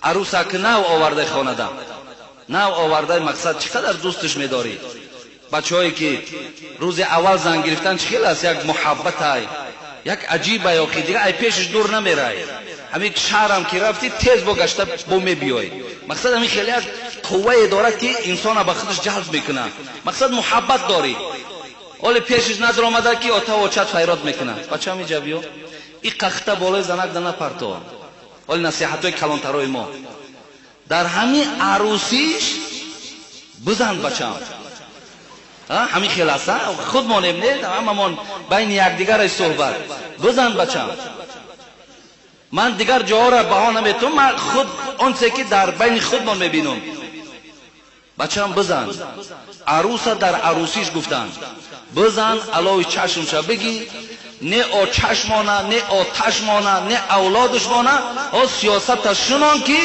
عروسک نو آورده خانده، نو آورده مقصد چقدر دوستش می‌داری. بچه‌هایی که روز اول زنگ گرفتن چخیل است، یک محبت های، یک عجیب یا که دیگه ای پیشش دور نمیره. همین شهرم که رفتی تیز بگشته بو میبیای. مقصد همین خیلی یک قوه داره که انسان به خودش جلب میکنه. مقصد محبت داری. ولی پیشش نظر آمده که آتا و چت فیراد میکنه. بچه همی جویو این قخته بالای زنک دنه پرتو. ولی نصیحت های کلانترهای ما در همین عروسیش بزن بچه هم. همین خیلی است. خود مانیم نه هممون بین یکدیگر صحبت بزن بچه هم. من دیگر جاها را بها نمیتونم، من خود آنچه که در بین خودمان میبینم. بچه هم بزن. عروس در عروسیش گفتن بزن علاوه چشمش بگی نه او چشمانه نه آتش مانه نه اولادش مانه ها سیاست شنان که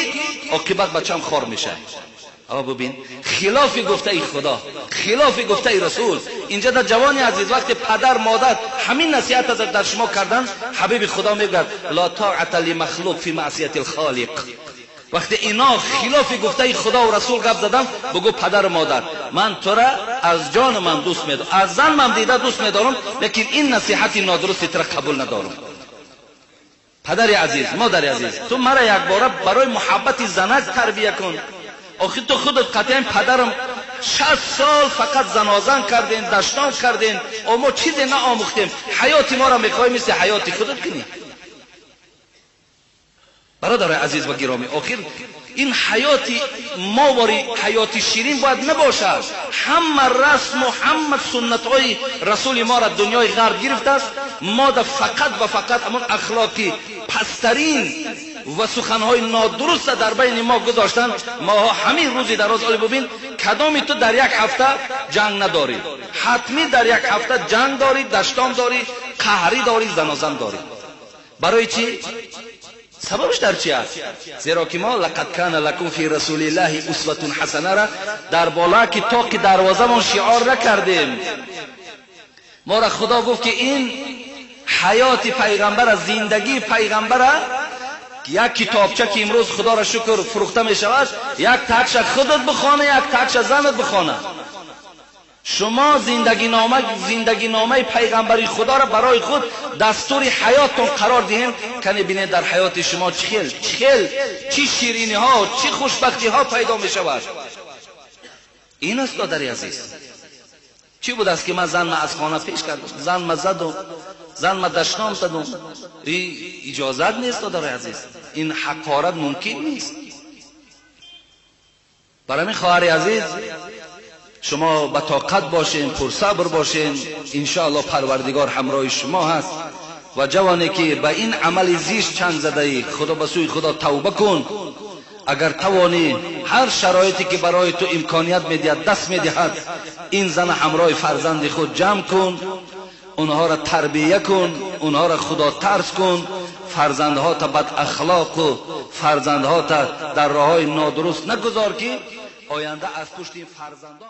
عاقبت بچه هم خار میشه. اما ببین خلاف گفته ای خدا، خلاف گفته ای رسول. اینجا در جوانی عزیز وقتی پدر مادر همین نصیحت در شما کردن، حبیب خدا میگه لا طاعت لمخلوق فی معصیت الخالق. وقتی اینا خلاف گفته ای خدا و رسول گپ زدن، بگو پدر مادر من تو را از جان من دوست میدارم، از زن من دیده دوست میدارم، لیکن این نصیحت نادرستی تو را قبول ندارم. پدر عزیز، مادر عزیز، تو مرا یک بار برای محبت زنک تربیت کن. آخه تو خودت قطعا پدرم 60 سال فقط زنازن کردین، دشنام کردین، اما چیزی نآموختیم. حیات ما را میخوای مثل حیات خودت کنی. برادر عزیز و گرامی، آخر این حیات ما واری حیات شیرین باید نباشد. همه رسم و همه سنت های رسول ما را دنیای غرب گرفته است. ما در فقط و فقط همون اخلاقی پسترین و سخنهای نادرست در بین ما گذاشتن. ما همین روزی دراز آلی ببین کدامی تو در یک هفته جنگ نداری، حتمی در یک هفته جنگ داری، دشتام داری، قهری داری، زنازن داری. برای چی؟ سببش در چی است؟ زیرا که ما لقد کان لکم فی رسول الله اسوة حسنه را در بالا که تا که دروازه من شعار نکردیم. ما را خدا گفت که این حیات پیغمبر، زندگی پیغمبر، یک کتابچه که امروز خدا را شکر فروخته می شود، یک تکش خودت بخوانه، یک تکش زنت بخوانه. شما زندگی نامه پیغمبری خدا را برای خود دستور حیاتتون قرار دهیم. کنی بینید در حیات شما چی شیرینی ها، چی خوشبختی ها پیدا می شود. این است دادری عزیز. چی بود است که من زن از خانه پیش کردم، زن ما زدم، زن ما دشنام دادم. اجازت نیست دادری عزیز. این حقارت ممکن نیست. برای من خواهر عزیز شما با طاقت باشین، پرصبر باشین، انشاءالله پروردگار همراه شما هست. و جوانی که به این عمل زیست چنگ زده ای، خدا به سوی خدا توبه کن. اگر توانی هر شرایطی که برای تو امکانیت میدهد دست میدهد، این زن همراه فرزند خود جمع کن، اونها را تربیه کن، اونها را خدا ترس کن، فرزندها تا بد اخلاق و فرزندها تا در راههای نادرست نگذار که آینده از پشت این فرزندان